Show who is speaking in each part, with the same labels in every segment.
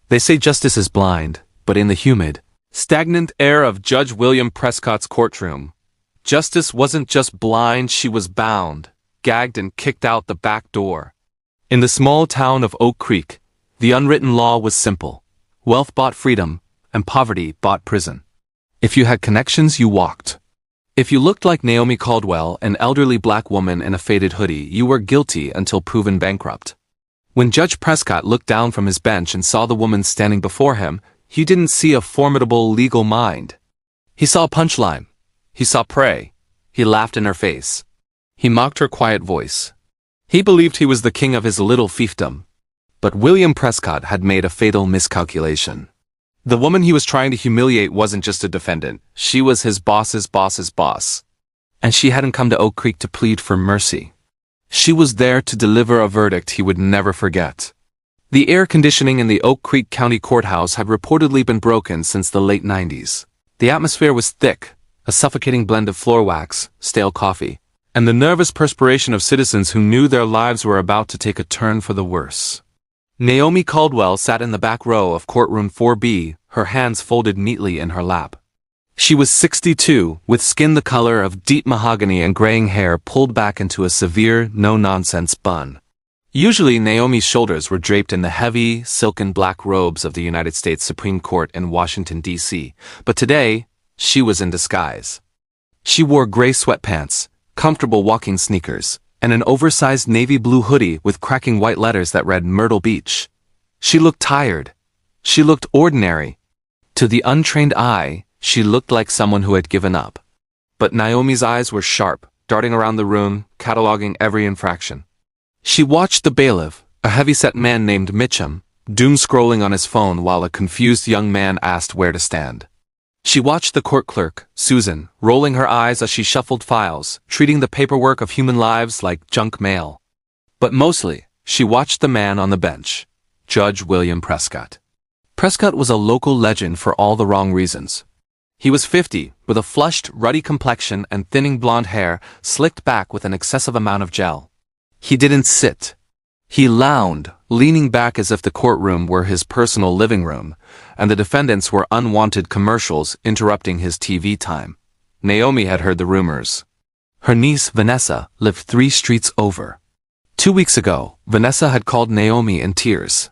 Speaker 1: They say justice is blind, but in the humid, stagnant air of Judge William Prescott's courtroom, justice wasn't just blind, she was bound, gagged and kicked out the back door. In the small town of Oak Creek, the unwritten law was simple. Wealth bought freedom, and poverty bought prison. If you had connections, you walked. If you looked like Naomi Caldwell, an elderly black woman in a faded hoodie, you were guilty until proven bankrupt. When Judge Prescott looked down from his bench and saw the woman standing before him, he didn't see a formidable legal mind. He saw a punchline. He saw prey. He laughed in her face. He mocked her quiet voice. He believed he was the king of his little fiefdom. But William Prescott had made a fatal miscalculation. The woman he was trying to humiliate wasn't just a defendant, she was his boss's boss's boss. And she hadn't come to Oak Creek to plead for mercy. She was there to deliver a verdict he would never forget. The air conditioning in the Oak Creek County Courthouse had reportedly been broken since the late 90s. The atmosphere was thick, a suffocating blend of floor wax, stale coffee, and the nervous perspiration of citizens who knew their lives were about to take a turn for the worse. Naomi Caldwell sat in the back row of courtroom 4B, her hands folded neatly in her lap. She was 62, with skin the color of deep mahogany and graying hair pulled back into a severe, no-nonsense bun. Usually, Naomi's shoulders were draped in the heavy, silken black robes of the United States Supreme Court in Washington, D.C., but today, she was in disguise. She wore gray sweatpants, comfortable walking sneakers, and an oversized navy blue hoodie with cracking white letters that read Myrtle Beach. She looked tired. She looked ordinary. To the untrained eye, she looked like someone who had given up. But Naomi's eyes were sharp, darting around the room, cataloging every infraction. She watched the bailiff, a heavy-set man named Mitchum, doom-scrolling on his phone while a confused young man asked where to stand. She watched the court clerk, Susan, rolling her eyes as she shuffled files, treating the paperwork of human lives like junk mail. But mostly, she watched the man on the bench, Judge William Prescott. Prescott was a local legend for all the wrong reasons. He was 50, with a flushed, ruddy complexion and thinning blonde hair slicked back with an excessive amount of gel. He didn't sit. He lounged, leaning back as if the courtroom were his personal living room, and the defendants were unwanted commercials interrupting his TV time. Naomi had heard the rumors. Her niece, Vanessa, lived 3 streets over. 2 weeks ago, Vanessa had called Naomi in tears.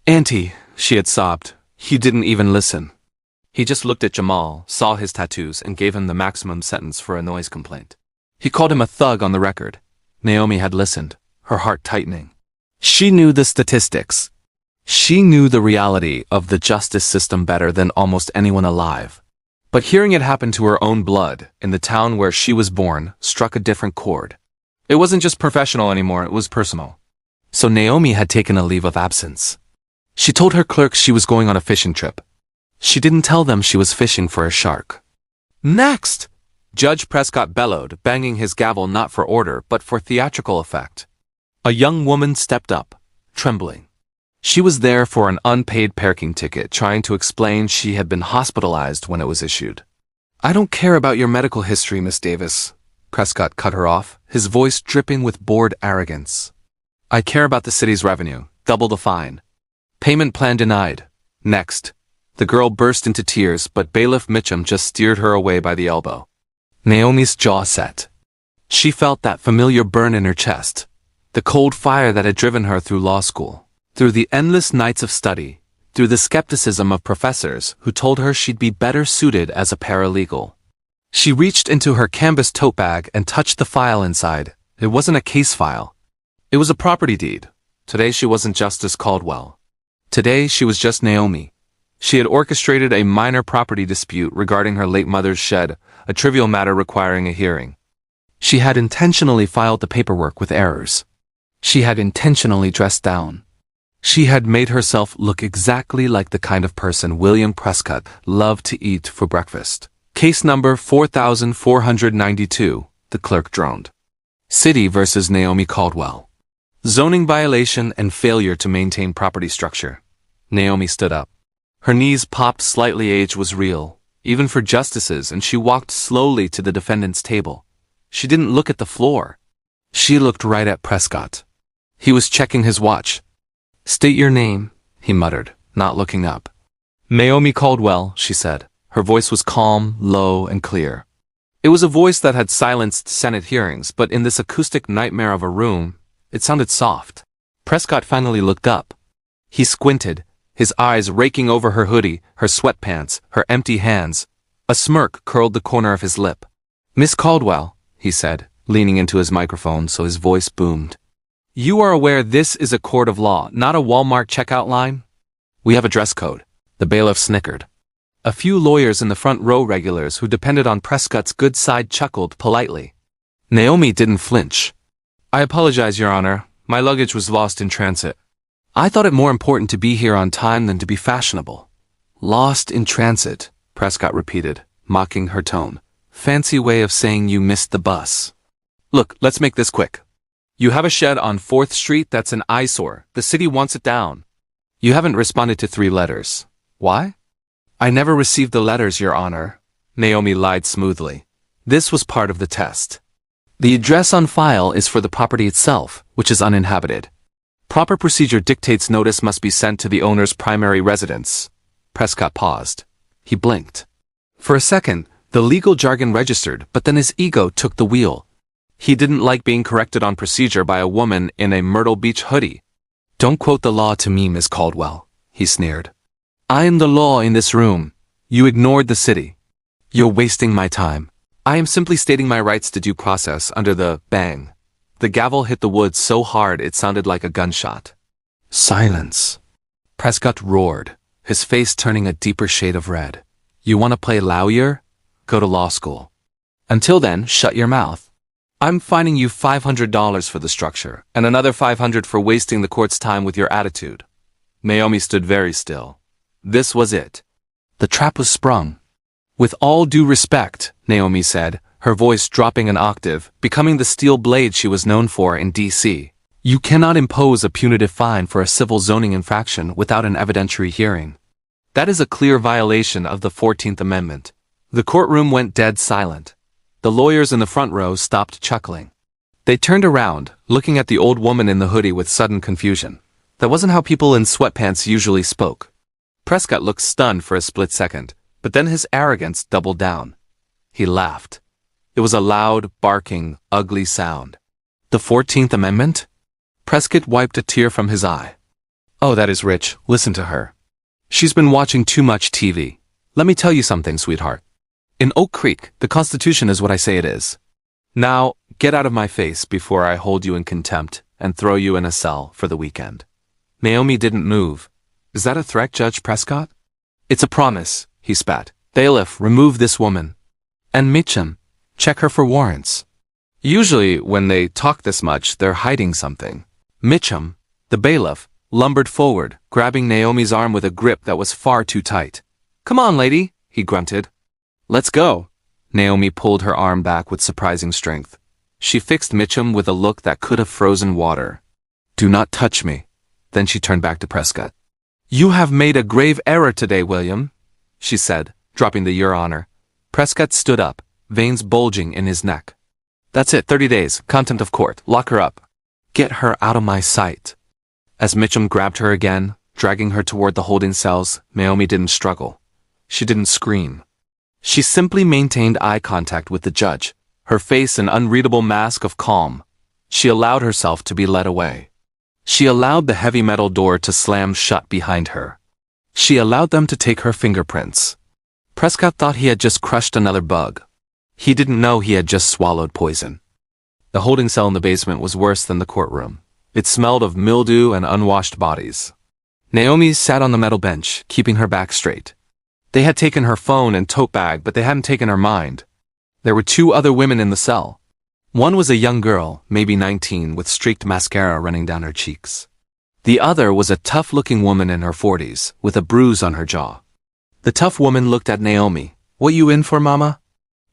Speaker 1: "Auntie," she had sobbed, "he didn't even listen." He just looked at Jamal, saw his tattoos, and gave him the maximum sentence for a noise complaint. He called him a thug on the record. Naomi had listened, her heart tightening. She knew the statistics. She knew the reality of the justice system better than almost anyone alive. But hearing it happen to her own blood, in the town where she was born, struck a different chord. It wasn't just professional anymore, it was personal. So Naomi had taken a leave of absence. She told her clerks she was going on a fishing trip. She didn't tell them she was fishing for a shark. "Next!" Judge Prescott bellowed, banging his gavel not for order but for theatrical effect. A young woman stepped up, trembling. She was there for an unpaid parking ticket, trying to explain she had been hospitalized when it was issued. "I don't care about your medical history, Miss Davis," Prescott cut her off, his voice dripping with bored arrogance. "I care about the city's revenue. Double the fine. Payment plan denied. Next." The girl burst into tears, but Bailiff Mitchum just steered her away by the elbow. Naomi's jaw set. She felt that familiar burn in her chest, the cold fire that had driven her through law school, through the endless nights of study, through the skepticism of professors who told her she'd be better suited as a paralegal. She reached into her canvas tote bag and touched the file inside. It wasn't a case file. It was a property deed. Today she wasn't Justice Caldwell. Today she was just Naomi. She had orchestrated a minor property dispute regarding her late mother's shed, a trivial matter requiring a hearing. She had intentionally filed the paperwork with errors. She had intentionally dressed down. She had made herself look exactly like the kind of person William Prescott loved to eat for breakfast. Case number 4492, the clerk droned. City versus Naomi Caldwell. Zoning violation and failure to maintain property structure. Naomi stood up. Her knees popped slightly. Age was real, even for justices, and she walked slowly to the defendant's table. She didn't look at the floor. She looked right at Prescott. He was checking his watch. "State your name," he muttered, not looking up. "Naomi Caldwell," she said. Her voice was calm, low, and clear. It was a voice that had silenced Senate hearings, but in this acoustic nightmare of a room, it sounded soft. Prescott finally looked up. He squinted, his eyes raking over her hoodie, her sweatpants, her empty hands. A smirk curled the corner of his lip. "Miss Caldwell," he said, leaning into his microphone so his voice boomed. "You are aware this is a court of law, not a Walmart checkout line? We have a dress code." The bailiff snickered. A few lawyers in the front row regulars who depended on Prescott's good side chuckled politely. Naomi didn't flinch. "I apologize, Your Honor. My luggage was lost in transit. I thought it more important to be here on time than to be fashionable." "Lost in transit," Prescott repeated, mocking her tone. "Fancy way of saying you missed the bus." "Look, let's make this quick. You have a shed on 4th Street that's an eyesore. The city wants it down. You haven't responded to 3 letters. Why?" "I never received the letters, Your Honor," Naomi lied smoothly. This was part of the test. The address on file is for the property itself, which is uninhabited. Proper procedure dictates notice must be sent to the owner's primary residence. Prescott paused. He blinked. For a second, the legal jargon registered, but then his ego took the wheel. He didn't like being corrected on procedure by a woman in a Myrtle Beach hoodie. "Don't quote the law to me, Miss Caldwell," he sneered. "I am the law in this room. You ignored the city. You're wasting my time. I am simply stating my rights to due process under the bang." The gavel hit the wood so hard it sounded like a gunshot. "Silence," Prescott roared, his face turning a deeper shade of red. "You want to play lawyer? Go to law school. Until then, shut your mouth. I'm fining you $500 for the structure, and another $500 for wasting the court's time with your attitude." Naomi stood very still. This was it. The trap was sprung. "With all due respect," Naomi said, her voice dropping an octave, becoming the steel blade she was known for in D.C. "You cannot impose a punitive fine for a civil zoning infraction without an evidentiary hearing. That is a clear violation of the 14th Amendment." The courtroom went dead silent. The lawyers in the front row stopped chuckling. They turned around, looking at the old woman in the hoodie with sudden confusion. That wasn't how people in sweatpants usually spoke. Prescott looked stunned for a split second, but then his arrogance doubled down. He laughed. It was a loud, barking, ugly sound. "The 14th Amendment?" Prescott wiped a tear from his eye. "Oh, that is rich. Listen to her. She's been watching too much TV. Let me tell you something, sweetheart. In Oak Creek, the Constitution is what I say it is. Now, get out of my face before I hold you in contempt and throw you in a cell for the weekend." Naomi didn't move. "Is that a threat, Judge Prescott?" "It's a promise," he spat. "Bailiff, remove this woman. And Mitchum, check her for warrants." Usually, when they talk this much, they're hiding something. Mitchum, the bailiff, lumbered forward, grabbing Naomi's arm with a grip that was far too tight. "Come on, lady," he grunted. "Let's go." Naomi pulled her arm back with surprising strength. She fixed Mitchum with a look that could have frozen water. "Do not touch me." Then she turned back to Prescott. "You have made a grave error today, William," she said, dropping the Your Honor. Prescott stood up, veins bulging in his neck. "That's it, 30 days, contempt of court, lock her up. Get her out of my sight." As Mitchum grabbed her again, dragging her toward the holding cells, Naomi didn't struggle. She didn't scream. She simply maintained eye contact with the judge, her face an unreadable mask of calm. She allowed herself to be led away. She allowed the heavy metal door to slam shut behind her. She allowed them to take her fingerprints. Prescott thought he had just crushed another bug. He didn't know he had just swallowed poison. The holding cell in the basement was worse than the courtroom. It smelled of mildew and unwashed bodies. Naomi sat on the metal bench, keeping her back straight. They had taken her phone and tote bag, but they hadn't taken her mind. There were 2 other women in the cell. One was a young girl, maybe 19, with streaked mascara running down her cheeks. The other was a tough-looking woman in her 40s, with a bruise on her jaw. The tough woman looked at Naomi. "What you in for, mama?"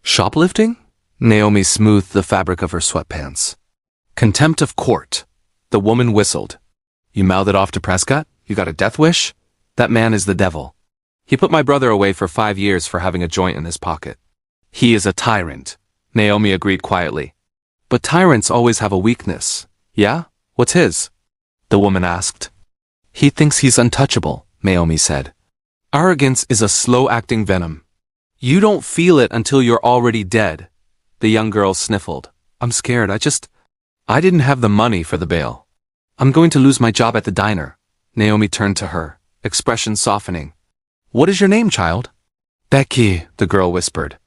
Speaker 1: "Shoplifting?" Naomi smoothed the fabric of her sweatpants. "Contempt of court." The woman whistled. "You mouthed it off to Prescott? You got a death wish? That man is the devil. He put my brother away for 5 years for having a joint in his pocket." "He is a tyrant," Naomi agreed quietly. "But tyrants always have a weakness. Yeah? What's his?" the woman asked. "He thinks he's untouchable," Naomi said. Arrogance is a slow-acting venom. You don't feel it until you're already dead. The young girl sniffled. I'm scared. I didn't have the money for the bail. I'm going to lose my job at the diner. Naomi turned to her, expression softening. What is your name, child? Becky, the girl whispered.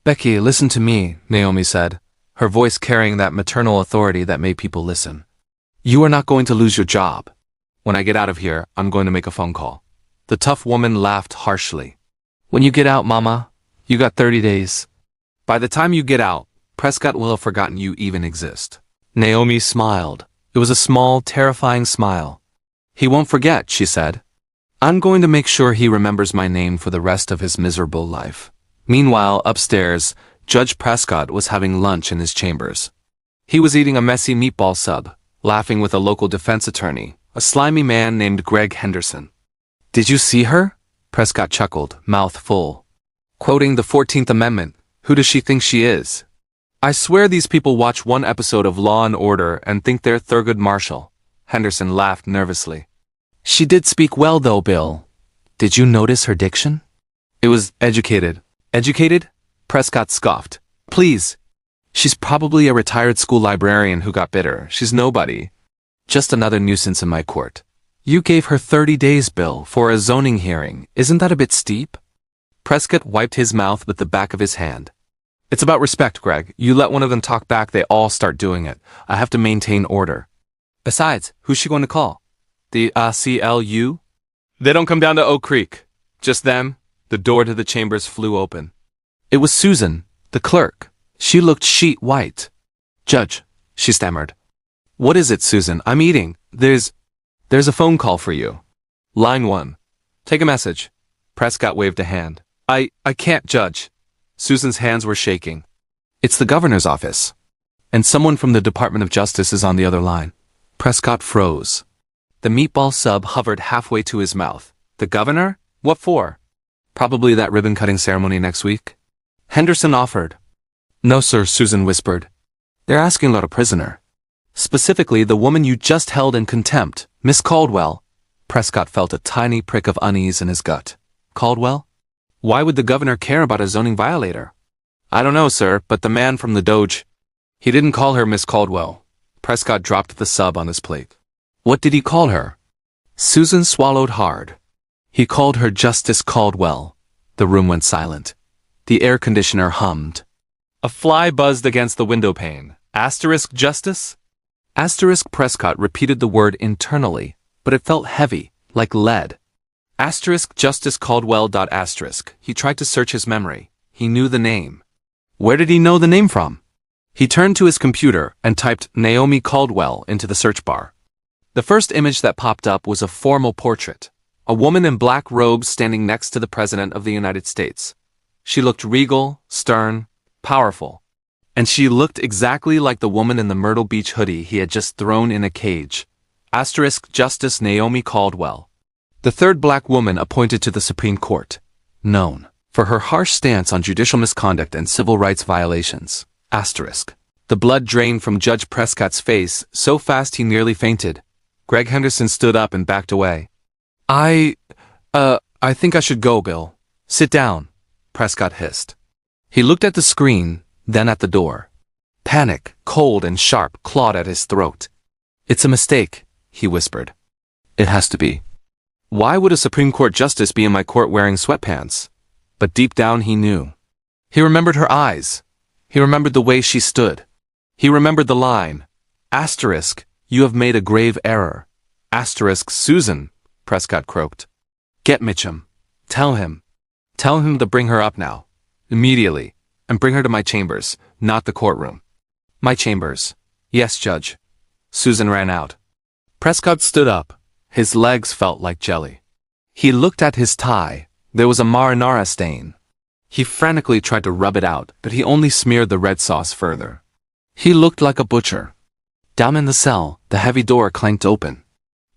Speaker 1: Becky, listen to me, Naomi said, her voice carrying that maternal authority that made people listen. You are not going to lose your job. When I get out of here, I'm going to make a phone call. The tough woman laughed harshly. When you get out, Mama, you got 30 days. By the time you get out, Prescott will have forgotten you even exist. Naomi smiled. It was a small, terrifying smile. He won't forget, she said. I'm going to make sure he remembers my name for the rest of his miserable life. Meanwhile, upstairs, Judge Prescott was having lunch in his chambers. He was eating a messy meatball sub, laughing with a local defense attorney, a slimy man named Greg Henderson. Did you see her? Prescott chuckled, mouth full. Quoting the 14th Amendment, who does she think she is? I swear these people watch one episode of Law and Order and think they're Thurgood Marshall. Henderson laughed nervously. She did speak well though, Bill. Did you notice her diction? It was educated. Educated? Prescott scoffed. Please. She's probably a retired school librarian who got bitter. She's nobody. Just another nuisance in my court. You gave her 30 days, Bill, for a zoning hearing. Isn't that a bit steep? Prescott wiped his mouth with the back of his hand. It's about respect, Greg. You let one of them talk back, they all start doing it. I have to maintain order. Besides, who's she going to call? The ACLU? They don't come down to Oak Creek. Just them. The door to the chambers flew open. It was Susan, the clerk. She looked sheet white. Judge, she stammered. What is it, Susan? I'm eating. There's a phone call for you. Line 1. Take a message. Prescott waved a hand. I can't, Judge. Susan's hands were shaking. It's the governor's office. And someone from the Department of Justice is on the other line. Prescott froze. The meatball sub hovered halfway to his mouth. The governor? What for? Probably that ribbon-cutting ceremony next week. Henderson offered. No, sir, Susan whispered. They're asking about a prisoner. Specifically, the woman you just held in contempt, Miss Caldwell. Prescott felt a tiny prick of unease in his gut. Caldwell? Why would the governor care about a zoning violator? I don't know, sir, but the man from the Doge. He didn't call her Miss Caldwell. Prescott dropped the sub on his plate. What did he call her? Susan swallowed hard. He called her Justice Caldwell. The room went silent. The air conditioner hummed. A fly buzzed against the window pane. Asterisk justice? Asterisk Prescott repeated the word internally, but it felt heavy, like lead. Asterisk Justice Caldwell. Asterisk. He tried to search his memory. He knew the name. Where did he know the name from? He turned to his computer and typed Naomi Caldwell into the search bar. The first image that popped up was a formal portrait. A woman in black robes standing next to the President of the United States. She looked regal, stern, powerful. And she looked exactly like the woman in the Myrtle Beach hoodie he had just thrown in a cage. Asterisk Justice Naomi Caldwell. The third black woman appointed to the Supreme Court. Known for her harsh stance on judicial misconduct and civil rights violations. Asterisk. The blood drained from Judge Prescott's face so fast he nearly fainted. Greg Henderson stood up and backed away. I think I should go, Bill. Sit down, Prescott hissed. He looked at the screen, then at the door. Panic, cold and sharp, clawed at his throat. It's a mistake, he whispered. It has to be. Why would a Supreme Court justice be in my court wearing sweatpants? But deep down he knew. He remembered her eyes. He remembered the way she stood. He remembered the line. Asterisk, you have made a grave error. Asterisk, Susan, Prescott croaked. Get Mitchum. Tell him. Tell him to bring her up now. Immediately. And bring her to my chambers, not the courtroom. My chambers. Yes, Judge. Susan ran out. Prescott stood up. His legs felt like jelly. He looked at his tie. There was a marinara stain. He frantically tried to rub it out, but he only smeared the red sauce further. He looked like a butcher. Down in the cell, the heavy door clanked open.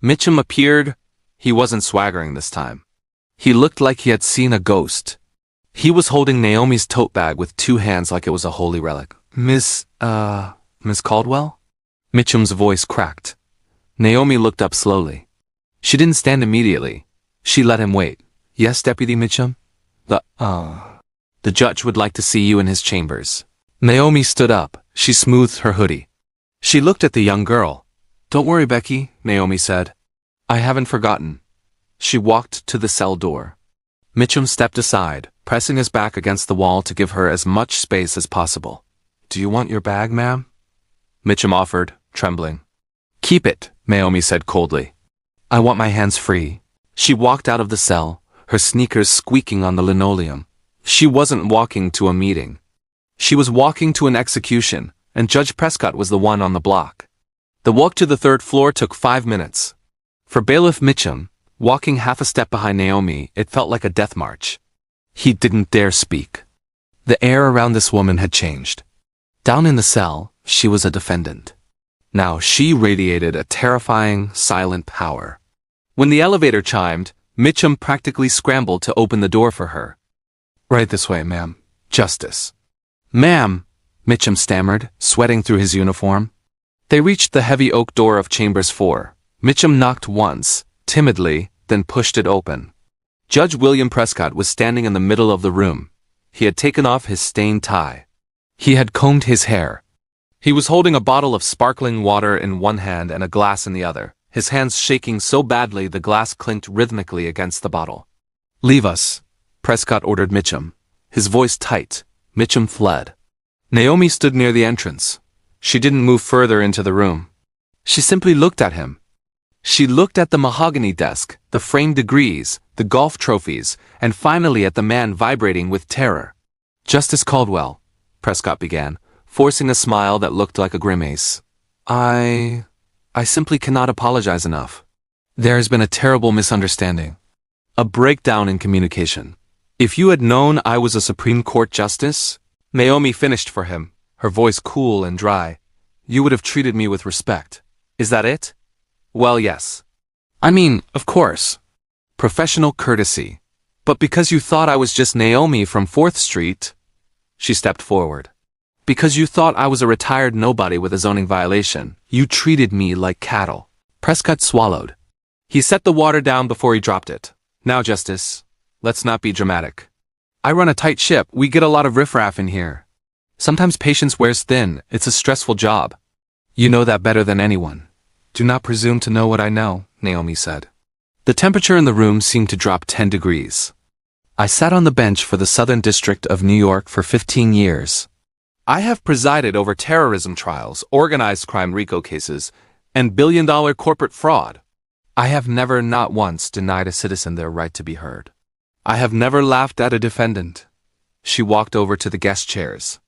Speaker 1: Mitchum appeared. He wasn't swaggering this time. He looked like he had seen a ghost. He was holding Naomi's tote bag with two hands like it was a holy relic. Miss Caldwell? Mitchum's voice cracked. Naomi looked up slowly. She didn't stand immediately. She let him wait. Yes, Deputy Mitchum? The judge would like to see you in his chambers. Naomi stood up. She smoothed her hoodie. She looked at the young girl. Don't worry, Becky, Naomi said. I haven't forgotten. She walked to the cell door. Mitchum stepped aside, pressing his back against the wall to give her as much space as possible. Do you want your bag, ma'am? Mitchum offered, trembling. Keep it, Naomi said coldly. I want my hands free. She walked out of the cell, her sneakers squeaking on the linoleum. She wasn't walking to a meeting. She was walking to an execution, and Judge Prescott was the one on the block. The walk to the third floor took 5 minutes. For Bailiff Mitchum, walking half a step behind Naomi, it felt like a death march. He didn't dare speak. The air around this woman had changed. Down in the cell, she was a defendant. Now she radiated a terrifying, silent power. When the elevator chimed, Mitchum practically scrambled to open the door for her. Right this way, ma'am. Justice. Ma'am, Mitchum stammered, sweating through his uniform. They reached the heavy oak door of Chambers 4. Mitchum knocked once, timidly, then pushed it open. Judge William Prescott was standing in the middle of the room. He had taken off his stained tie. He had combed his hair. He was holding a bottle of sparkling water in one hand and a glass in the other, his hands shaking so badly the glass clinked rhythmically against the bottle. Leave us, Prescott ordered Mitchum. His voice tight. Mitchum fled. Naomi stood near the entrance. She didn't move further into the room. She simply looked at him. She looked at the mahogany desk, the framed degrees, the golf trophies, and finally at the man vibrating with terror. Justice Caldwell, Prescott began, forcing a smile that looked like a grimace. I simply cannot apologize enough. There has been a terrible misunderstanding. A breakdown in communication. If you had known I was a Supreme Court justice, Naomi finished for him, her voice cool and dry, you would have treated me with respect. Is that it? Well, yes. I mean, of course. Professional courtesy. But because you thought I was just Naomi from 4th Street, she stepped forward. Because you thought I was a retired nobody with a zoning violation, you treated me like cattle. Prescott swallowed. He set the water down before he dropped it. Now, Justice, let's not be dramatic. I run a tight ship. We get a lot of riffraff in here. Sometimes patience wears thin. It's a stressful job. You know that better than anyone. Do not presume to know what I know, Naomi said. The temperature in the room seemed to drop 10 degrees. I sat on the bench for the Southern District of New York for 15 years. I have presided over terrorism trials, organized crime RICO cases, and billion-dollar corporate fraud. I have never, not once, denied a citizen their right to be heard. I have never laughed at a defendant. She walked over to the guest chairs.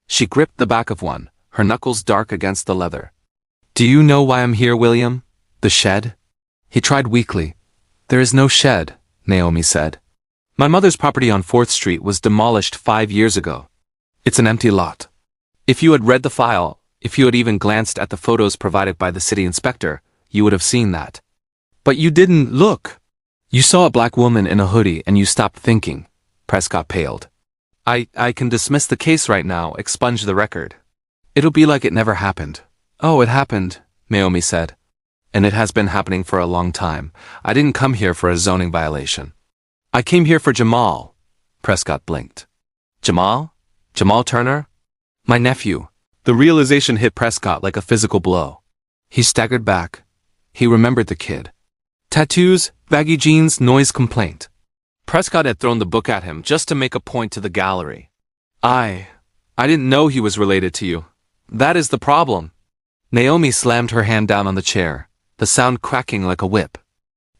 Speaker 1: She gripped the back of one, her knuckles dark against the leather. Do you know why I'm here, William? The shed? He tried weakly. There is no shed, Naomi said. My mother's property on 4th Street was demolished 5 years ago. It's an empty lot. If you had read the file, if you had even glanced at the photos provided by the city inspector, you would have seen that. But you didn't look. You saw a black woman in a hoodie and you stopped thinking. Prescott paled. I can dismiss the case right now, expunge the record. It'll be like it never happened. Oh, it happened, Naomi said. And it has been happening for a long time. I didn't come here for a zoning violation. I came here for Jamal. Prescott blinked. Jamal? Jamal Turner? My nephew. The realization hit Prescott like a physical blow. He staggered back. He remembered the kid. Tattoos, baggy jeans, noise complaint. Prescott had thrown the book at him just to make a point to the gallery. I didn't know he was related to you. That is the problem. Naomi slammed her hand down on the chair, the sound cracking like a whip.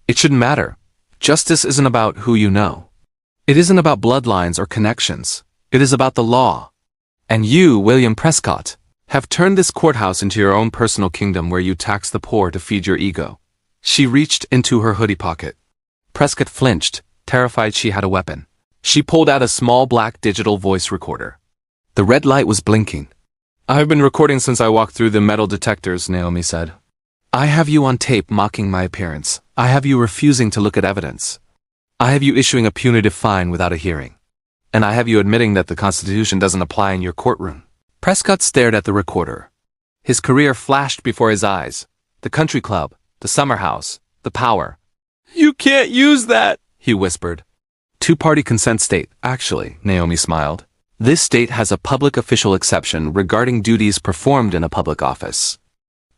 Speaker 1: It shouldn't matter. Justice isn't about who you know. It isn't about bloodlines or connections. It is about the law. And you, William Prescott, have turned this courthouse into your own personal kingdom where you tax the poor to feed your ego. She reached into her hoodie pocket. Prescott flinched, terrified she had a weapon. She pulled out a small black digital voice recorder. The red light was blinking. I've been recording since I walked through the metal detectors, Naomi said. I have you on tape mocking my appearance. I have you refusing to look at evidence. I have you issuing a punitive fine without a hearing. And I have you admitting that the Constitution doesn't apply in your courtroom. Prescott stared at the recorder. His career flashed before his eyes. The country club, the summer house, the power. You can't use that, he whispered. Two-party consent state, actually, Naomi smiled. This state has a public official exception regarding duties performed in a public office.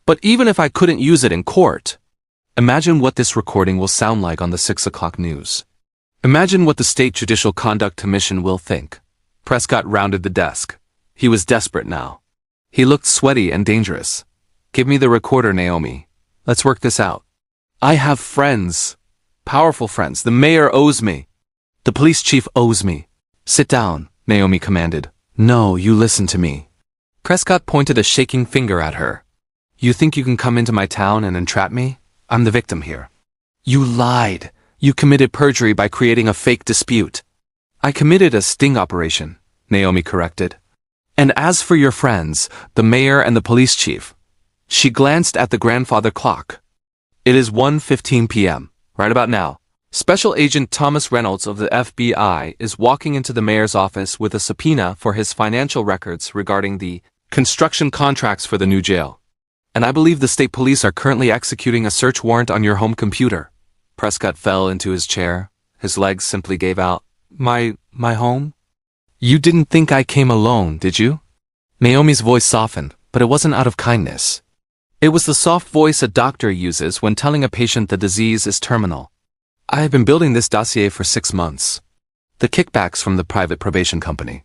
Speaker 1: But even if I couldn't use it in court, imagine what this recording will sound like on the 6 o'clock news. Imagine what the State Judicial Conduct Commission will think. Prescott rounded the desk. He was desperate now. He looked sweaty and dangerous. Give me the recorder, Naomi. Let's work this out. I have friends. Powerful friends. The mayor owes me. The police chief owes me. Sit down, Naomi commanded. No, you listen to me. Prescott pointed a shaking finger at her. You think you can come into my town and entrap me? I'm the victim here. You lied. You committed perjury by creating a fake dispute. I committed a sting operation, Naomi corrected. And as for your friends, the mayor and the police chief. She glanced at the grandfather clock. It is 1:15 p.m., right about now. Special Agent Thomas Reynolds of the FBI is walking into the mayor's office with a subpoena for his financial records regarding the construction contracts for the new jail. And I believe the state police are currently executing a search warrant on your home computer. Prescott fell into his chair. His legs simply gave out. My home? You didn't think I came alone, did you? Naomi's voice softened, but it wasn't out of kindness. It was the soft voice a doctor uses when telling a patient the disease is terminal. I have been building this dossier for 6 months. The kickbacks from the private probation company.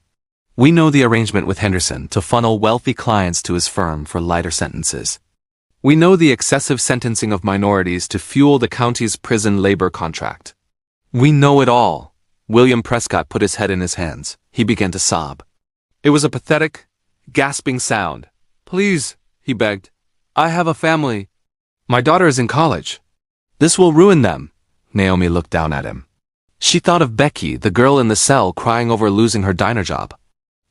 Speaker 1: We know the arrangement with Henderson to funnel wealthy clients to his firm for lighter sentences. We know the excessive sentencing of minorities to fuel the county's prison labor contract. We know it all. William Prescott put his head in his hands. He began to sob. It was a pathetic, gasping sound. Please, he begged. I have a family. My daughter is in college. This will ruin them. Naomi looked down at him. She thought of Becky, the girl in the cell crying over losing her diner job.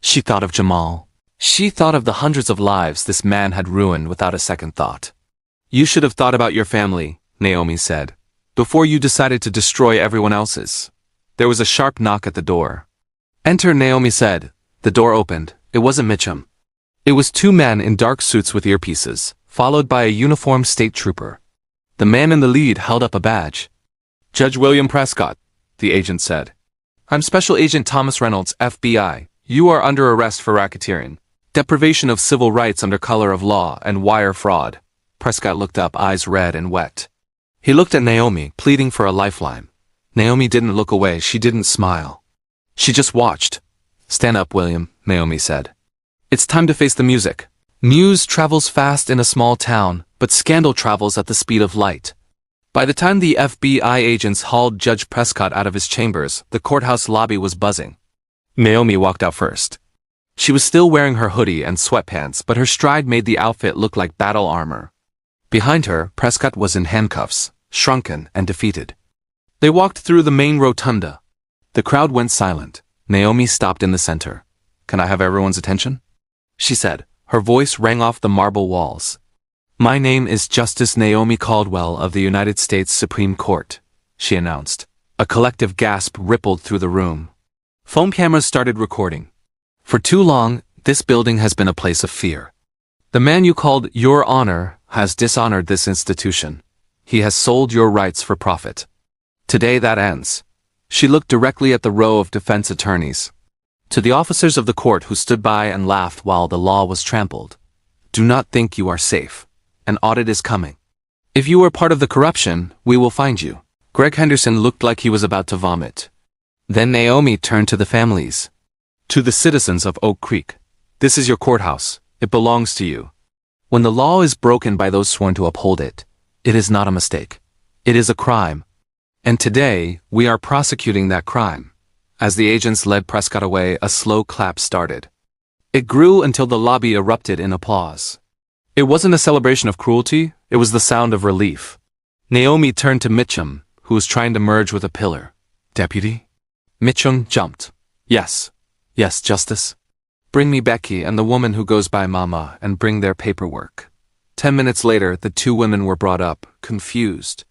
Speaker 1: She thought of Jamal. She thought of the hundreds of lives this man had ruined without a second thought. You should have thought about your family, Naomi said, before you decided to destroy everyone else's. There was a sharp knock at the door. Enter, Naomi said. The door opened. It wasn't Mitchum. It was 2 men in dark suits with earpieces, followed by a uniformed state trooper. The man in the lead held up a badge. Judge William Prescott, the agent said. I'm Special Agent Thomas Reynolds, FBI. You are under arrest for racketeering, deprivation of civil rights under color of law, and wire fraud. Prescott looked up, eyes red and wet. He looked at Naomi, pleading for a lifeline. Naomi didn't look away. She didn't smile. She just watched. Stand up, William, Naomi said. It's time to face the music. News travels fast in a small town, but scandal travels at the speed of light. By the time the FBI agents hauled Judge Prescott out of his chambers, the courthouse lobby was buzzing. Naomi walked out first. She was still wearing her hoodie and sweatpants, but her stride made the outfit look like battle armor. Behind her, Prescott was in handcuffs, shrunken and defeated. They walked through the main rotunda. The crowd went silent. Naomi stopped in the center. Can I have everyone's attention? She said. Her voice rang off the marble walls. My name is Justice Naomi Caldwell of the United States Supreme Court, she announced. A collective gasp rippled through the room. Phone cameras started recording. For too long, this building has been a place of fear. The man you called Your Honor has dishonored this institution. He has sold your rights for profit. Today that ends. She looked directly at the row of defense attorneys. To the officers of the court who stood by and laughed while the law was trampled. Do not think you are safe. An audit is coming. If you are part of the corruption, we will find you. Greg Henderson looked like he was about to vomit. Then Naomi turned to the families. To the citizens of Oak Creek. This is your courthouse. It belongs to you. When the law is broken by those sworn to uphold it, it is not a mistake. It is a crime. And today, we are prosecuting that crime. As the agents led Prescott away, a slow clap started. It grew until the lobby erupted in applause. It wasn't a celebration of cruelty, it was the sound of relief. Naomi turned to Mitchum, who was trying to merge with a pillar. Deputy? Mitchum jumped. Yes, Justice. Bring me Becky and the woman who goes by Mama and bring their paperwork. 10 minutes later, the 2 women were brought up, confused.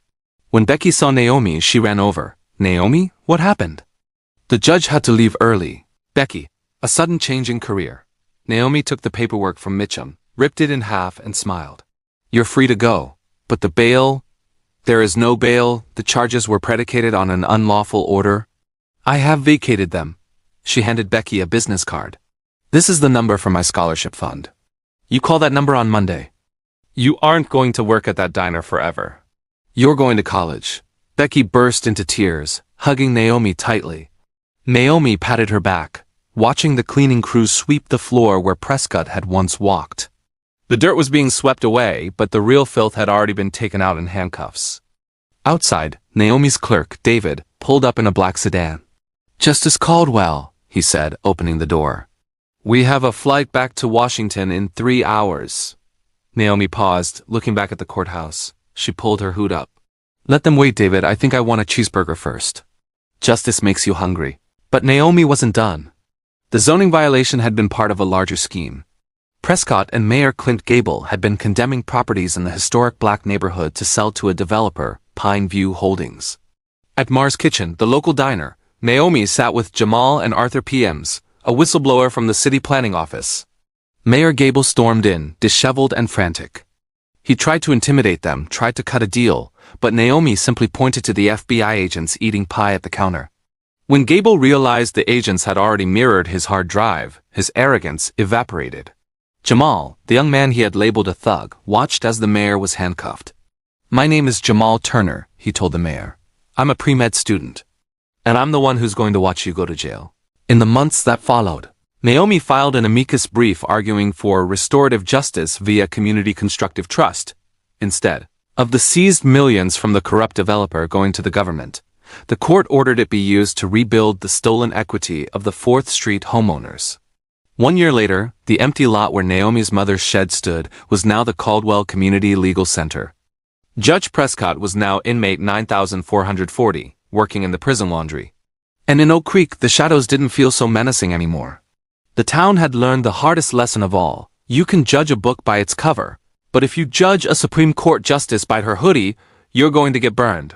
Speaker 1: When Becky saw Naomi, she ran over. Naomi? What happened? The judge had to leave early. Becky, a sudden change in career. Naomi took the paperwork from Mitchum, ripped it in half and smiled. You're free to go, but the bail, There is no bail, the charges were predicated on an unlawful order. I have vacated them. She handed Becky a business card. This is the number for my scholarship fund. You call that number on Monday. You aren't going to work at that diner forever. You're going to college. Becky burst into tears, hugging Naomi tightly. Naomi patted her back, watching the cleaning crew sweep the floor where Prescott had once walked. The dirt was being swept away, but the real filth had already been taken out in handcuffs. Outside, Naomi's clerk, David, pulled up in a black sedan. Justice Caldwell, he said, opening the door. We have a flight back to Washington in 3 hours. Naomi paused, looking back at the courthouse. She pulled her hood up. Let them wait, David. I think I want a cheeseburger first. Justice makes you hungry. But Naomi wasn't done. The zoning violation had been part of a larger scheme. Prescott and Mayor Clint Gable had been condemning properties in the historic black neighborhood to sell to a developer, Pine View Holdings. At Mars Kitchen, the local diner, Naomi sat with Jamal and Arthur PMs, a whistleblower from the city planning office. Mayor Gable stormed in, disheveled and frantic. He tried to intimidate them, tried to cut a deal, but Naomi simply pointed to the FBI agents eating pie at the counter. When Gable realized the agents had already mirrored his hard drive, his arrogance evaporated. Jamal, the young man he had labeled a thug, watched as the mayor was handcuffed. My name is Jamal Turner, he told the mayor. I'm a pre-med student. And I'm the one who's going to watch you go to jail. In the months that followed, Naomi filed an amicus brief arguing for restorative justice via community constructive trust. Instead of the seized millions from the corrupt developer going to the government, the court ordered it be used to rebuild the stolen equity of the 4th Street homeowners. 1 year later, the empty lot where Naomi's mother's shed stood was now the Caldwell Community Legal Center. Judge Prescott was now inmate 9440, working in the prison laundry. And in Oak Creek, the shadows didn't feel so menacing anymore. The town had learned the hardest lesson of all. You can judge a book by its cover, but if you judge a Supreme Court justice by her hoodie, you're going to get burned.